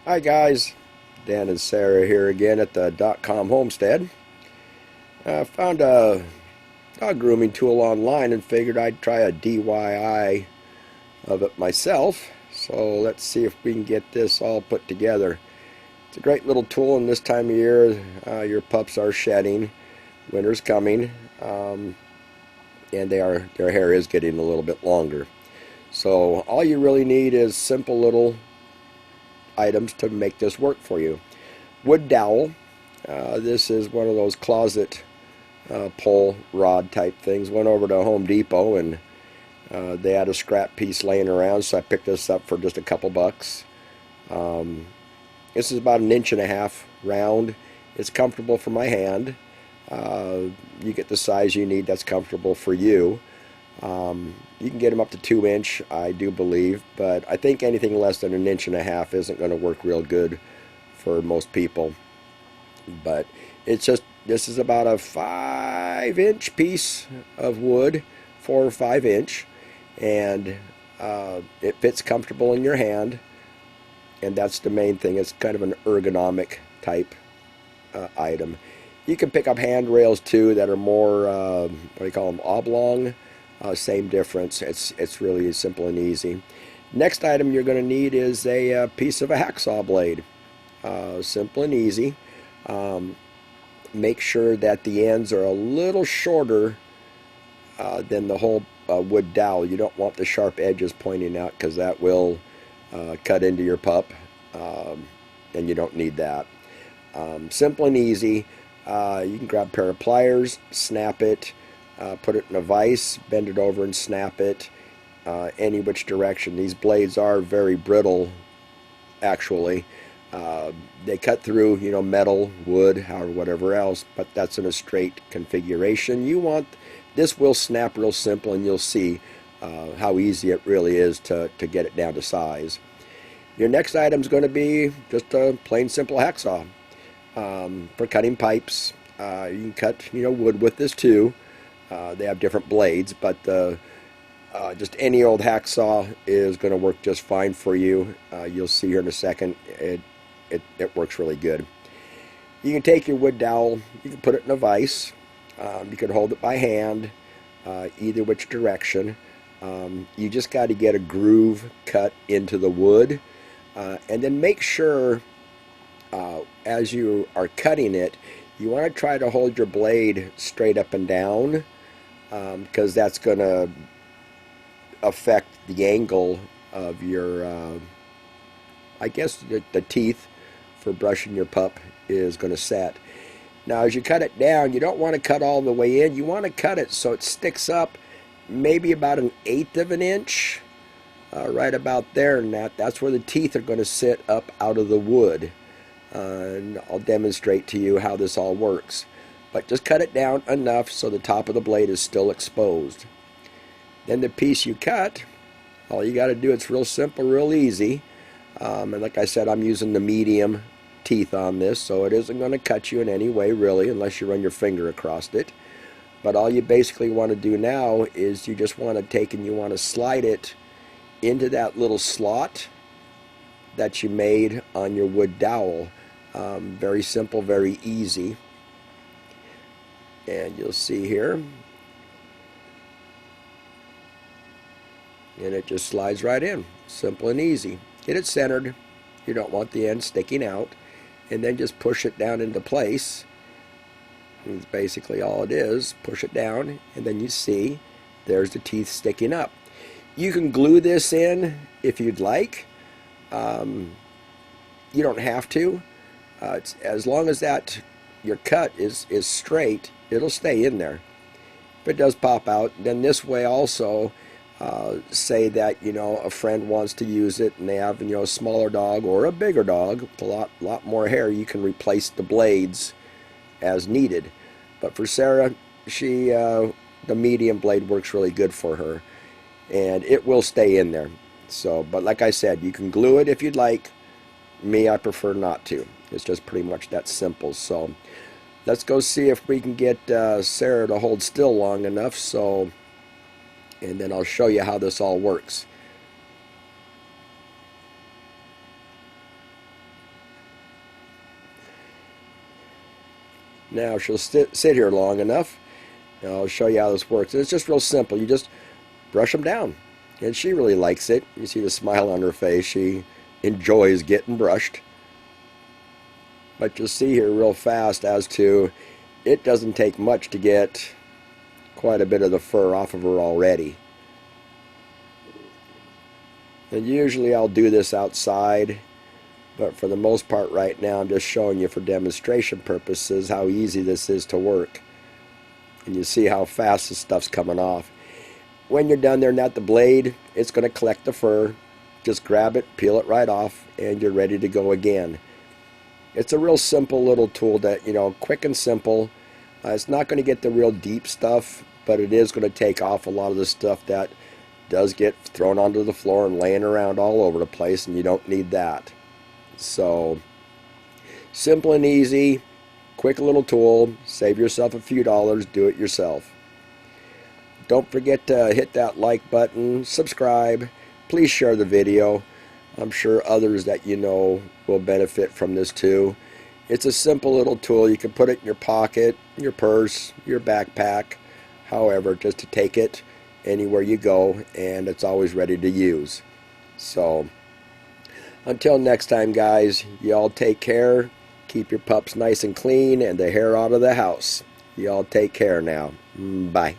Hi guys, Dan and Sarah here again at the .com Homestead. I found a grooming tool online and figured I'd try a DIY of it myself. So let's see if we can get this all put together. It's a great little tool, and this time of year your pups are shedding. Winter's coming, and their hair is getting a little bit longer. So all you really need is simple little items to make this work for you. Wood dowel. This is one of those closet pole rod type things. Went over to Home Depot and they had a scrap piece laying around, so I picked this up for just a couple bucks. This is about 1.5 inches round. It's comfortable for my hand. You get the size you need that's comfortable for you. You can get them up to 2 inch, I do believe, but I think anything less than 1.5 inches isn't going to work real good for most people. But it's just, this is about a 5-inch piece of wood, 4 or 5 inch, and it fits comfortable in your hand, and that's the main thing. It's kind of an ergonomic type item. You can pick up handrails too that are more, what do you call them, oblong. Same difference. It's really simple and easy. Next item you're going to need is a piece of a hacksaw blade. Simple and easy. Make sure that the ends are a little shorter than the whole wood dowel. You don't want the sharp edges pointing out, because that will cut into your pup, and you don't need that. Simple and easy. You can grab a pair of pliers, snap it, put it in a vise, bend it over and snap it any which direction. These blades are very brittle, actually. They cut through, metal, wood, or whatever else, but that's in a straight configuration. This will snap real simple, and you'll see how easy it really is to get it down to size. Your next item is going to be just a plain simple hacksaw for cutting pipes. You can cut wood with this too. They have different blades, but just any old hacksaw is going to work just fine for you. You'll see here in a second. It works really good. You can take your wood dowel, you can put it in a vise, you can hold it by hand, either which direction. You just got to get a groove cut into the wood, and then make sure as you are cutting it, you want to try to hold your blade straight up and down, because that's going to affect the angle of your, I guess the teeth for brushing your pup is going to set. Now as you cut it down, you don't want to cut all the way in. You want to cut it so it sticks up maybe about 1/8 of an inch, right about there, and that's where the teeth are going to sit up out of the wood. And I'll demonstrate to you how this all works. But just cut it down enough so the top of the blade is still exposed. Then the piece you cut, all you got to do, it's real simple, real easy. And like I said, I'm using the medium teeth on this, so it isn't going to cut you in any way really, unless you run your finger across it. But all you basically want to do now is you just want to take and you want to slide it into that little slot that you made on your wood dowel. Very simple, very easy. And you'll see here, and it just slides right in. Simple and easy. Get it centered. You don't want the end sticking out, and then just push it down into place. That's basically all it is. Push it down, and then you see there's the teeth sticking up. You can glue this in if you'd like. You don't have to. As long as that your cut is straight, it'll stay in there. If it does pop out, then this way also, say that a friend wants to use it and they have a smaller dog or a bigger dog with a lot more hair, you can replace the blades as needed. But for Sarah, the medium blade works really good for her, and it will stay in there. So, but like I said, you can glue it if you'd like. Me, I prefer not to. It's just pretty much that simple. So let's go see if we can get Sarah to hold still long enough, and then I'll show you how this all works. Now she'll sit here long enough. And I'll show you how this works. It's just real simple. You just brush them down. And she really likes it. You see the smile on her face. She enjoys getting brushed. But you'll see here real fast as to it doesn't take much to get quite a bit of the fur off of her already. And usually I'll do this outside, but for the most part right now I'm just showing you for demonstration purposes how easy this is to work. And you see how fast this stuff's coming off. When you're done there and at the blade, it's going to collect the fur. Just grab it, peel it right off, and you're ready to go again. It's a real simple little tool that, quick and simple. It's not going to get the real deep stuff, but it is going to take off a lot of the stuff that does get thrown onto the floor and laying around all over the place, and you don't need that. So, simple and easy, quick little tool. Save yourself a few dollars, do it yourself. Don't forget to hit that like button, subscribe, please share the video. I'm sure others that you know will benefit from this too. It's a simple little tool. You can put it in your pocket, your purse, your backpack, however, just to take it anywhere you go, and it's always ready to use. So, until next time, guys, y'all take care. Keep your pups nice and clean and the hair out of the house. Y'all take care now. Bye.